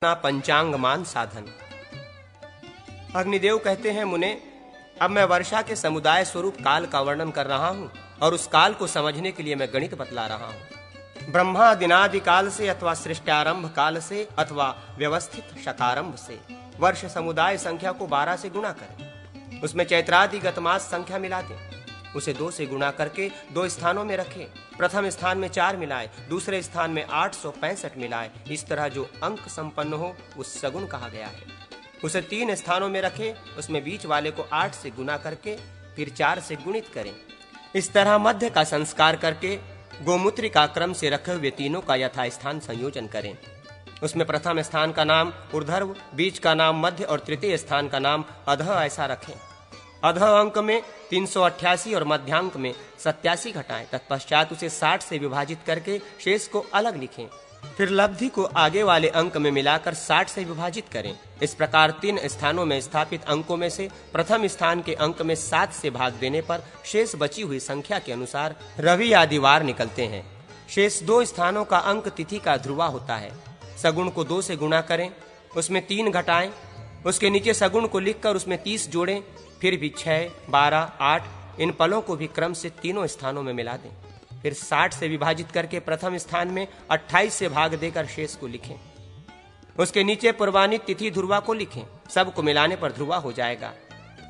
पंचांगमान साधन। अग्निदेव कहते हैं, मुने, अब मैं वर्षा के समुदाय स्वरूप काल का वर्णन कर रहा हूँ और उस काल को समझने के लिए मैं गणित बतला रहा हूँ। ब्रह्मा दिनादि काल से अथवा सृष्टारंभ काल से अथवा व्यवस्थित शकारंभ से वर्ष समुदाय संख्या को 12 से गुणा करें, उसमें चैत्रादि गतमास संख्या मिला दें, उसे 2 से गुणा करके 2 स्थानों में रखें। प्रथम स्थान में 4 मिलाए, दूसरे स्थान में 865 मिलाए। इस तरह जो अंक संपन्न हो उस सगुण कहा गया है। उसे 3 स्थानों में रखें, उसमें बीच वाले को 8 से गुना करके फिर 4 से गुणित करें। इस तरह मध्य का संस्कार करके गोमूत्र का क्रम से रखे हुए तीनों का यथास्थान संयोजन करें। उसमें प्रथम स्थान का नाम ऊर्ध्व, बीच का नाम मध्य और तृतीय स्थान का नाम अधः ऐसा रखें। अधः अंक में 388 और मध्यांक में 87 घटाएं। तत्पश्चात उसे 60 से विभाजित करके शेष को अलग लिखें। फिर लब्धि को आगे वाले अंक में मिलाकर 60 से विभाजित करें। इस प्रकार 3 स्थानों में स्थापित अंकों में से प्रथम स्थान के अंक में 7 से भाग देने पर शेष बची हुई संख्या के अनुसार रवि आदि वार निकलते हैं। शेष 2 स्थानों का अंक तिथि का ध्रुवा होता है। सगुण को 2 से गुणा करें, उसमें 3 घटाएं, उसके नीचे सगुण को लिखकर उसमें 30 जोड़ें। फिर भी 6, 12, 8 इन पलों को भी क्रम से तीनों स्थानों में मिला दें। फिर 60 से विभाजित करके प्रथम स्थान में 28 से भाग देकर शेष को लिखें। उसके नीचे पूर्वानित तिथि ध्रुवा को लिखें। सब को मिलाने पर ध्रुवा हो जाएगा।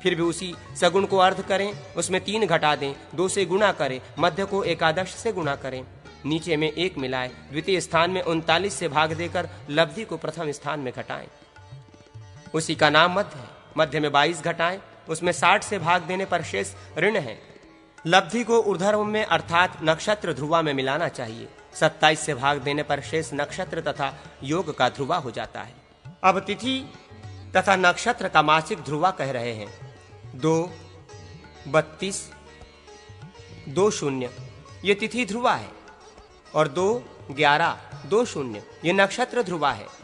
फिर भी उसी सगुण को अर्ध करें, उसमें 3 घटा दें, 2 से गुणा करें, मध्य को 11 से गुणा करें, नीचे में 1 मिलाए, द्वितीय स्थान में 39 से भाग देकर लब्धि को प्रथम स्थान में घटाएं। उसी का नाम मध्य है। मध्य में 22 घटाएं, उसमें 60 से भाग देने पर शेष ऋण है। लब्धि को ऊर्ध्व में अर्थात नक्षत्र ध्रुवा में मिलाना चाहिए। 27 से भाग देने पर शेष नक्षत्र तथा योग का ध्रुवा हो जाता है। अब तिथि तथा नक्षत्र का मासिक ध्रुवा कह रहे हैं। 2, 32, 2 0 ये तिथि ध्रुवा है और 2, 11, 2 0 ये नक्षत्र ध्रुवा है।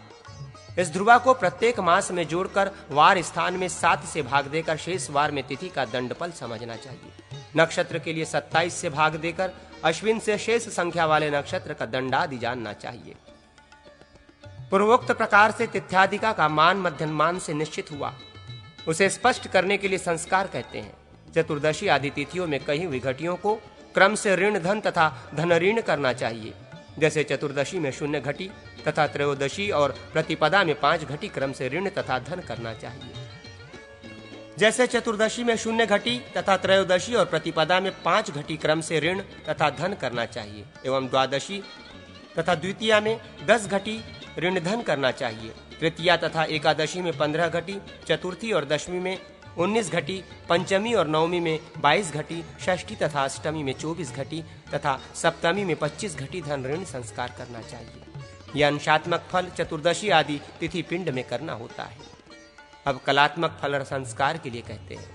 इस ध्रुवा को प्रत्येक मास में जोड़कर वार स्थान में 7 से भाग देकर शेष वार में तिथि का दंडफल समझना चाहिए। नक्षत्र के लिए 27 से भाग देकर अश्विन से शेष संख्या वाले नक्षत्र का दंडादि जानना चाहिए। पूर्वोक्त प्रकार से तिथ्यादिका का मान मध्यमान से निश्चित हुआ। उसे स्पष्ट करने के लिए संस्कार कहते हैं। चतुर्दशी आदि तिथियों में कही हुई घटियों को क्रम से ऋण धन तथा धन ऋण करना चाहिए। जैसे चतुर्दशी में 0 घटी तथा त्रयोदशी और प्रतिपदा में 5 घटी क्रम से ऋण तथा धन करना चाहिए। जैसे चतुर्दशी में 0 घटी तथा त्रयोदशी और प्रतिपदा में 5 घटी क्रम से ऋण तथा धन करना चाहिए, एवं द्वादशी तथा द्वितीया में 10 घटी ऋण धन करना चाहिए। तृतीया तथा एकादशी में 15 घटी, चतुर्थी और दशमी में 19 घटी, पंचमी और नवमी में 22 घटी, षष्ठी तथा अष्टमी में 24 घटी तथा सप्तमी में 25 घटी धन ऋण संस्कार करना चाहिए। यह अंशात्मक फल चतुर्दशी आदि तिथि पिंड में करना होता है। अब कलात्मक फल संस्कार के लिए कहते हैं।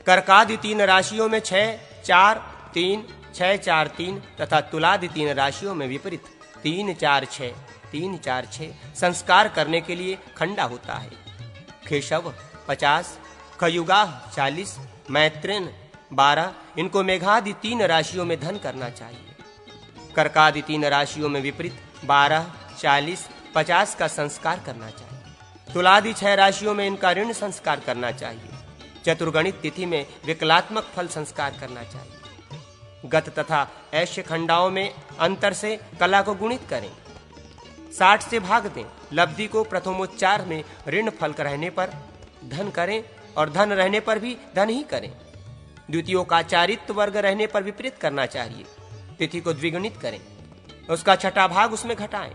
कर्कादि 3 राशियों में 6, 4, 3, 6, 4, 3 तथा तुलादि 3 राशियों में विपरीत 3, 4, 6, 3, 4, 6 संस्कार करने के लिए खंडा होता है। केशव 50, खयुगा 40, मैत्रेन 12 इनको मेघादि 3 राशियों में धन करना चाहिए। कर्कादि 3 राशियों में विपरीत 12, 40, 50 का संस्कार करना चाहिए। तुलादि 6 राशियों में इनका ऋण संस्कार करना चाहिए। चतुर्गणित तिथि में विकलात्मक फल संस्कार करना चाहिए। गत तथा ऐश्य खंडाओं में अंतर से कला को गुणित करें। 60 से भाग दें। लब्धि को प्रथमोच्चार में ऋण फल रहने पर धन करें और धन रहने पर भी धन ही करें। द्वितीयों का चारित्व वर्ग रहने पर विपरीत करना चाहिए। तिथि को द्विगुणित करें, उसका छठा भाग उसमें घटाएं।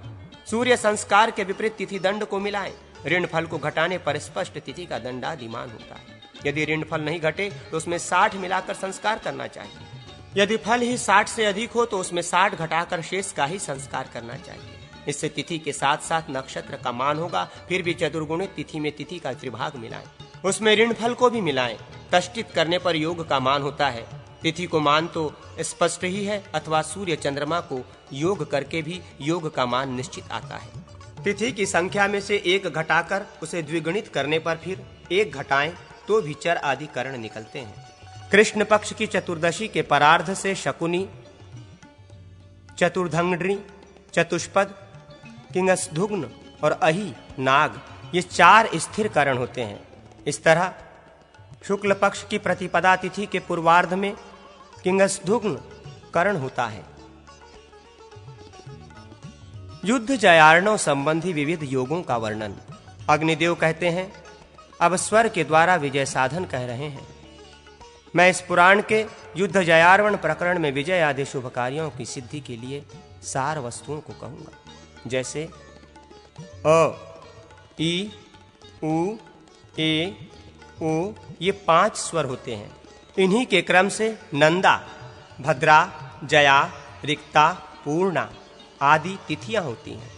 सूर्य संस्कार के विपरीत तिथि दंड को मिलाएं। ऋण फल को घटाने पर स्पष्ट तिथि का दंडादिमान होता है। यदि ऋण फल नहीं घटे तो उसमें 60 मिलाकर संस्कार करना चाहिए। यदि फल ही 60 से अधिक हो तो उसमें 60 घटाकर शेष का ही संस्कार करना चाहिए। इससे तिथि के साथ साथ नक्षत्र का मान होगा। फिर भी चतुर्गुणित तिथि में तिथि का त्रिभाग मिलाएं, उसमें ऋण फल को भी मिलाएं। तष्टित करने पर योग का मान होता है। तिथि को मान तो स्पष्ट ही है, अथवा सूर्य चंद्रमा को योग करके भी योग का मान निश्चित आता है। तिथि की संख्या में से 1 घटाकर उसे द्विगुणित करने पर फिर 1 घटाएं तो भी चर आदि करण निकलते हैं। कृष्ण पक्ष की चतुर्दशी के परार्ध से शकुनी, चतुर्धंगड्री, चतुष्पद, किंगसधुग्न और अहि नाग ये 4 स्थिर करण होते हैं। इस तरह शुक्ल पक्ष की प्रतिपदा तिथि के पूर्वार्ध में किंगसधुग्न करण होता है। युद्ध जयार्णव संबंधी विविध योगों का वर्णन। अग्निदेव कहते हैं, अब स्वर के द्वारा विजय साधन कह रहे हैं। मैं इस पुराण के युद्ध जयार्वण प्रकरण में विजय आदि शुभ कार्यों की सिद्धि के लिए सार वस्तुओं को कहूंगा। जैसे अ, ई, उ, ए, ओ ये 5 स्वर होते हैं। इन्हीं के क्रम से नंदा, भद्रा, जया, रिक्ता, पूर्णा आदि तिथियां होती हैं।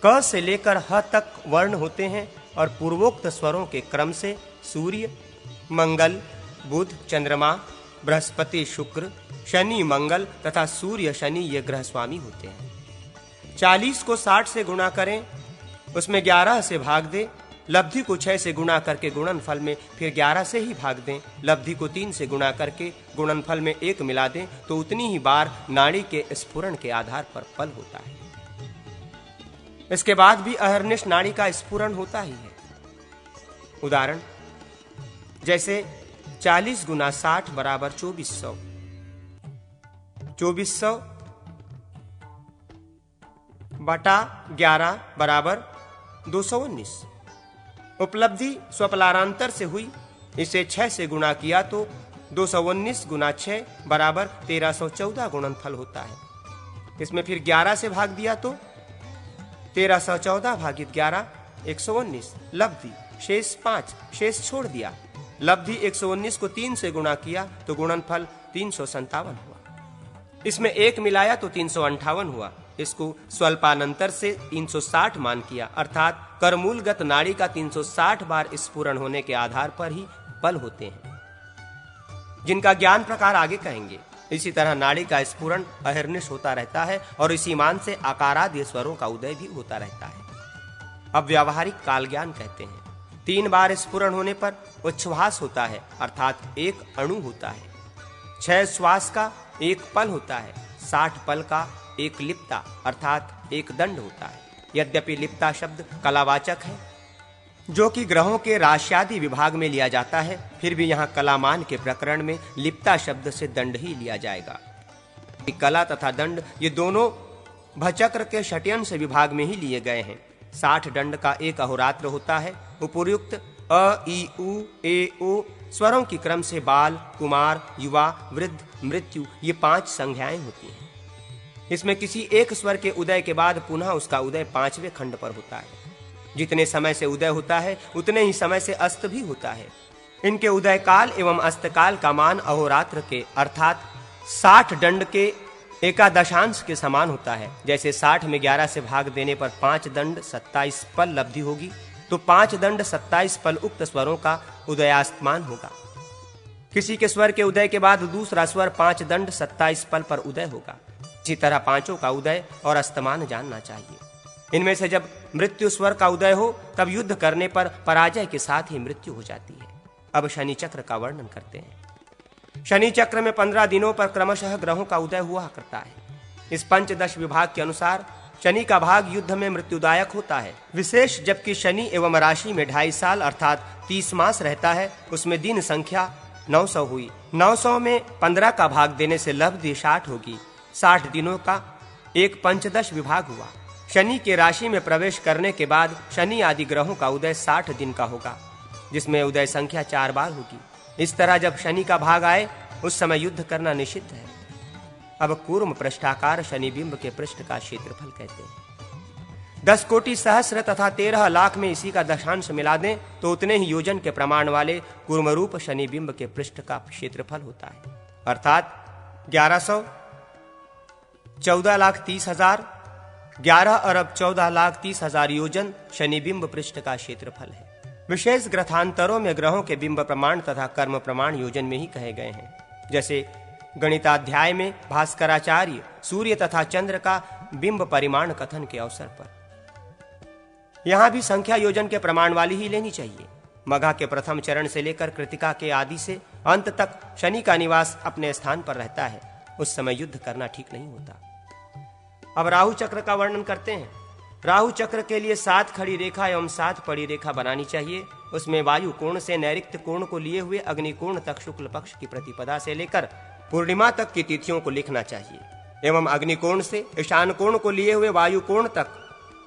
क से लेकर ह तक वर्ण होते हैं और पूर्वोक्त स्वरों के क्रम से सूर्य, मंगल, बुध, चंद्रमा, बृहस्पति, शुक्र, शनि, मंगल तथा सूर्य, शनि ये ग्रह स्वामी होते हैं। 40 को 60 से गुणा करें, उसमें 11 से भाग दें, लब्धि को 6 से गुणा करके गुणनफल में फिर 11 से ही भाग दें, लब्धि को 3 से गुणा करके गुणनफल में 1 मिला दें, तो उतनी ही बार नाड़ी के स्फुरण के आधार पर फल होता है। इसके बाद भी अहर्निश नाड़ी का स्फुरण होता ही है। उदाहरण जैसे 40 गुना 60 बराबर 2400, 2400 बटा 11 बराबर 219। उपलब्धि स्वपलारांतर से हुई, इसे 6 से गुणा किया तो 219 गुना 6 बराबर 1314 गुणनफल होता है। इसमें फिर 11 से भाग दिया तो 1314 भागित 11 119, लब्धि शेष 5, शेष छोड़ दिया। लब्धि 119 को 3 से गुणा किया तो गुणनफल 357 हुआ। इसमें 1 मिलाया तो 358 हुआ। इसको स्वल्पानंतर से 360 मान किया, अर्थात करमूलगत नाड़ी का 360 बार स्फुरण होने के आधार पर ही बल होते हैं, जिनका ज्ञान प्रकार आगे कहेंगे। इसी तरह नाड़ी का स्फुरण अहर्निश होता रहता है और इसी मान से आकारादि स्वरों का उदय भी होता रहता है। अब व्यावहारिक काल ज्ञान कहते हैं। 3 बार स्फुरण होने पर उच्छ्वास होता है, अर्थात 1 अणु होता है। 6 श्वास का 1 पल होता है। 60 पल का 1 लिप्ता अर्थात 1 दंड होता है। यद्यपि लिप्ता शब्द कलावाचक है, जो कि ग्रहों के राश्यादि विभाग में लिया जाता है, फिर भी यहाँ कलामान के प्रकरण में लिप्ता शब्द से दंड ही लिया जाएगा। कला तथा दंड ये दोनों भचक्र के षट्यंश विभाग में ही लिए गए हैं। 60 दंड का 1 अहोरात्र होता है। उपर्युक्त अ, ई, उ, ए, ओ स्वरों की क्रम से बाल, कुमार, युवा, वृद्ध, मृत्यु ये 5 संज्ञाएं होती हैं। इसमें किसी एक स्वर के उदय के बाद पुनः उसका उदय 5वें खंड पर होता है। जितने समय से उदय होता है उतने ही समय से अस्त भी होता है। इनके उदय काल एवं अस्त काल का मान अहोरात्र के अर्थात 60 दंड के एकादशांश के समान होता है। जैसे 60 में 11 से भाग देने पर 5 दंड 27 पल लब्धि होगी, तो 5 दंड 27 पल उक्त स्वरों का उदयास्तमान होगा। किसी के स्वर के उदय के बाद दूसरा स्वर 5 दंड 27 पल पर उदय होगा। इसी तरह पांचों का उदय और अस्तमान जानना चाहिए। इनमें से जब मृत्यु स्वर का उदय हो तब युद्ध करने पर पराजय के साथ ही मृत्यु हो जाती है। अब शनि चक्र का वर्णन करते हैं। शनि चक्र में 15 दिनों पर क्रमशः ग्रहों का उदय हुआ करता है। इस पंचदश विभाग के अनुसार शनि का भाग युद्ध में मृत्युदायक होता है। विशेष जबकि शनि एवं राशि में 2.5 साल अर्थात 30 मास रहता है, उसमें दिन संख्या 900 हुई। 900 में 15 का भाग देने से लब्धि 60 होगी। 60 दिनों का एक पंचदश विभाग हुआ। शनि के राशि में प्रवेश करने के बाद शनि आदि ग्रहों का उदय 60 दिन का होगा, जिसमें उदय संख्या 4 बार होगी। इस तरह जब शनि का भाग आए उस समय युद्ध करना निषिद्ध है। अब कूर्म पृष्ठाकार शनि बिंब के पृष्ठ का क्षेत्रफल कहते हैं। 10 कोटि सहस्र तथा 13 लाख में इसी का दशांश मिला दें तो उतने ही योजन के प्रमाण वाले कूर्म रूप शनि बिंब के पृष्ठ का क्षेत्रफल होता है, अर्थात 1100 14,30,000 11 अरब 14,30,000 योजन शनि बिंब पृष्ठ का क्षेत्रफल है। विशेष ग्रथांतरों में ग्रहों के बिंब प्रमाण तथा कर्म प्रमाण योजन में ही कहे गए हैं। जैसे गणिताध्याय में भास्कराचार्य सूर्य तथा चंद्र का बिंब परिमाण कथन के अवसर पर यहां भी संख्या योजन के प्रमाण वाली ही लेनी चाहिए। मघा के प्रथम चरण से लेकर कृतिका के आदि से अंत तक शनि का निवास अपने स्थान पर रहता है। उस समय युद्ध करना ठीक नहीं होता। अब राहु चक्र का वर्णन करते हैं। राहु चक्र के लिए 7 खड़ी रेखा एवं 7 पड़ी रेखा बनानी चाहिए। उसमें वायु कोण से नैऋत्य कोण को लिए हुए अग्नि कोण तक शुक्ल पक्ष की प्रतिपदा से लेकर पूर्णिमा तक की तिथियों को लिखना चाहिए एवं अग्नि कोण से ईशान कोण को लिए हुए वायु कोण तक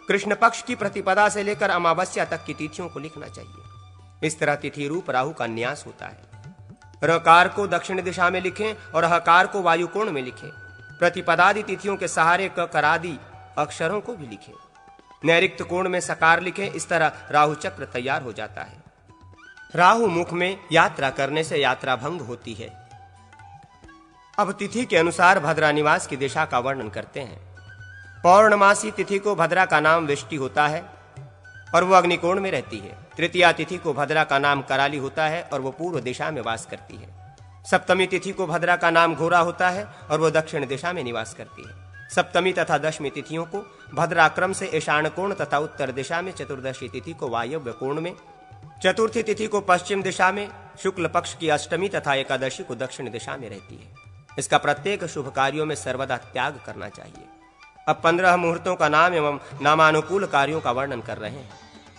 कृष्ण पक्ष की प्रतिपदा से लेकर अमावस्या तक की तिथियों को लिखना चाहिए। इस तरह तिथि रूप राहु का न्यास होता है। रकार को दक्षिण दिशा में लिखें और हकार को वायु कोण में लिखें। प्रतिपदादि तिथियों के सहारे क करादि अक्षरों को भी लिखें। नैऋत्य कोण में सकार लिखें। इस तरह राहु चक्र तैयार हो जाता है। राहु मुख में यात्रा करने से यात्रा भंग होती है। अब तिथि के अनुसार भद्रा निवास की दिशा का वर्णन करते हैं। पौर्णमासी तिथि को भद्रा का नाम विष्टि होता है और वो अग्निकोण में रहती है। तृतीया तिथि को भद्रा का नाम कराली होता है और वो पूर्व दिशा में वास करती है। सप्तमी तिथि को भद्रा का नाम घोरा होता है और वो दक्षिण दिशा में निवास करती है। सप्तमी तथा दशमी तिथियों को भद्रा क्रम से ईशान कोण तथा उत्तर दिशा में, चतुर्दशी तिथि को वायव्य कोण में, चतुर्थी तिथि को पश्चिम दिशा में, शुक्ल पक्ष की अष्टमी तथा एकादशी को दक्षिण दिशा में रहती है। इसका प्रत्येक शुभ कार्यों में सर्वदा त्याग करना चाहिए। अब 15 मुहूर्तों का नाम एवं नामानुकूल कार्यों का वर्णन कर रहे हैं।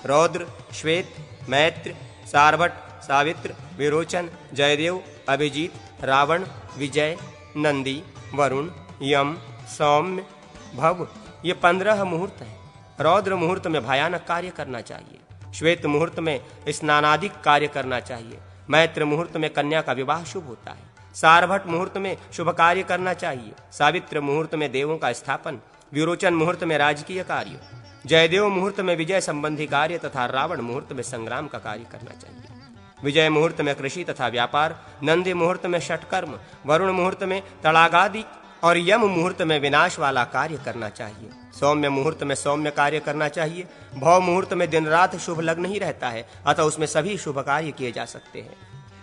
रौद्र, श्वेत, मैत्र, सारभट, सावित्र, विरोचन, जयदेव, अभिजीत, रावण, विजय, नंदी, वरुण, यम, सौम्य, भव, ये 15 मुहूर्त हैं। रौद्र मुहूर्त में भयानक कार्य करना चाहिए। श्वेत मुहूर्त में स्नानादिक कार्य करना चाहिए। मैत्र मुहूर्त में कन्या का विवाह शुभ होता है। सारभट मुहूर्त में शुभ कार्य करना चाहिए। सावित्र मुहूर्त में देवों का स्थापन, विरोचन मुहूर्त में राजकीय कार्य, जयदेव मुहूर्त में विजय संबंधी कार्य तथा रावण मुहूर्त में संग्राम का कार्य करना चाहिए। विजय मुहूर्त में कृषि तथा व्यापार, नंदी मुहूर्त में षटकर्म, वरुण मुहूर्त में तड़ागादि और यम मुहूर्त में विनाश वाला कार्य करना चाहिए। सौम्य मुहूर्त में सौम्य कार्य करना चाहिए। भव मुहूर्त में दिन रात शुभ लग्न ही रहता है, अतः उसमें सभी शुभ कार्य किए जा सकते हैं।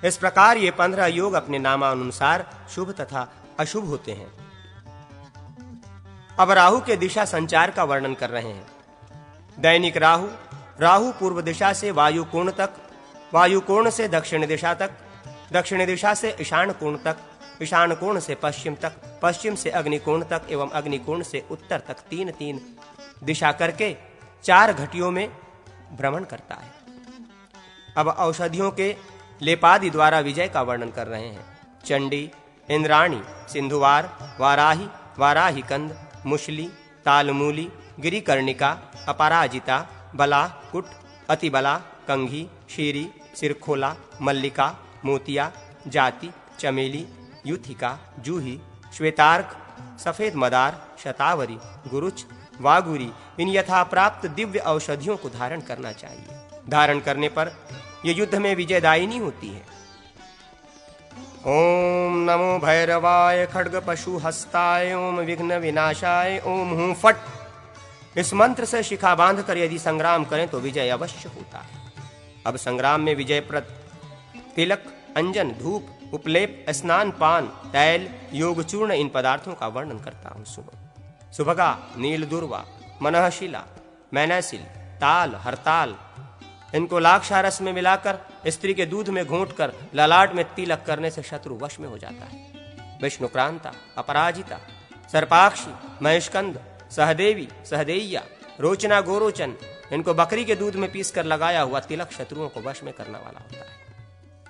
इस प्रकार ये 15 योग अपने नामानुसार शुभ तथा अशुभ होते हैं। अब राहु के दिशा संचार का वर्णन कर रहे हैं। दैनिक राहु, राहु पूर्व दिशा से वायु कोण तक, वायु कोण से दक्षिण दिशा तक, दक्षिण दिशा से ईशान कोण तक, ईशान कोण से पश्चिम तक, पश्चिम से अग्निकोण तक एवं अग्निकोण से उत्तर तक 3-3 दिशा करके 4 घटियों में भ्रमण करता है। अब औषधियों के लेपादि द्वारा विजय का वर्णन कर रहे हैं। चंडी, इंद्राणी, सिंधुवार, वाराही, वाराही कंद, मुशली, तालमूली, गिरिकर्णिका, अपराजिता, बला, कुट, अतिबला, कंघी, शीरी, सिरखोला, मल्लिका, मोतिया, जाति, चमेली, युथिका, जूही, श्वेतार्क, सफेद मदार, शतावरी, गुरुच, वागुरी, इन यथा प्राप्त दिव्य औषधियों को धारण करना चाहिए। धारण करने पर ये युद्ध में विजयदायिनी होती है। ओम नमो भैरवाय खड्ग पशु हस्ताय, ओम विघ्न विनाशाय, ओम हूं फट। इस मंत्र से शिखा बांधकर यदि संग्राम करें तो विजय अवश्य होता है। अब संग्राम में विजयप्रद तिलक, अंजन, धूप, उपलेप, स्नान, पान, तैल, योग चूर्ण, इन पदार्थों का वर्णन करता हूं, सुनो। सुभगा, नील दुर्वा, मनहशिला, मैनासिल, ताल, हरताल, इनको लाक्षारस में मिलाकर स्त्री के दूध में घोंटकर ललाट में तिलक करने से शत्रु वश में हो जाता है। विष्णुक्रांता, अपराजिता, सर्पाक्षी, महेशकंद, सहदेवी, सहदेय्या, रोचना, गोरोचन, इनको बकरी के दूध में पीसकर लगाया हुआ तिलक शत्रुओं को वश में करने वाला होता है।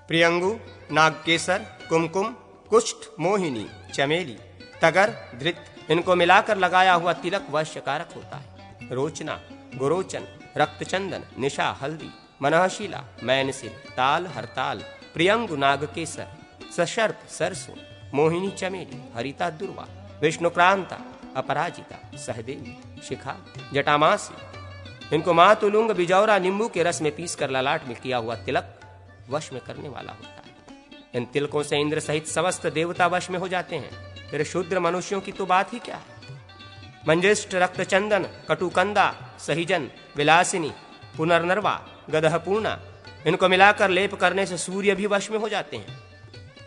प्रियंगु, नागकेसर, कुमकुम, कुष्ठ, मोहिनी, चमेली, तगर, धृत, इनको मिलाकर लगाया हुआ तिलक वश्यकारक होता है। रोचना, गोरोचन, रक्तचंदन, निशा, हल्दी, मनहशिला, मैनसिल, ताल, हरताल, प्रियंगु, नागकेसर, सशर्प, सरसों, मोहिनी, चमेली, हरिता, दुर्वा, विष्णुक्रांता, अपराजिता, सहदेवी, शिखा, जटामासी, इनको मातुलुंग, बिजौरा, नींबू के रस में पीसकर ललाट में किया हुआ तिलक वश में करने वाला होता है। इन तिलकों से इंद्र सहित समस्त देवता वश में हो जाते हैं। फिर शूद्र मनुष्यों की तो बात ही क्या है। मंजिष्ठ, रक्तचंदन, कटुकंदा, सहिजन, विलासिनी, पुनर्नरवा, गदहपूर्णा, इनको मिलाकर लेप करने से सूर्य भी वश में हो जाते हैं।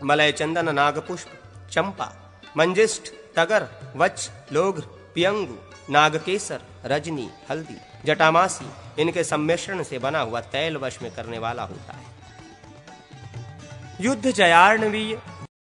मलय चंदन, नागपुष्प, चंपा, मंजिष्ठ, तगर, वच, लोघ्र, पियंगु, नागकेसर, रजनी, हल्दी, जटामासी, इनके सम्मिश्रण से बना हुआ तैल वश में करने वाला होता है। युद्ध जयार्णवीय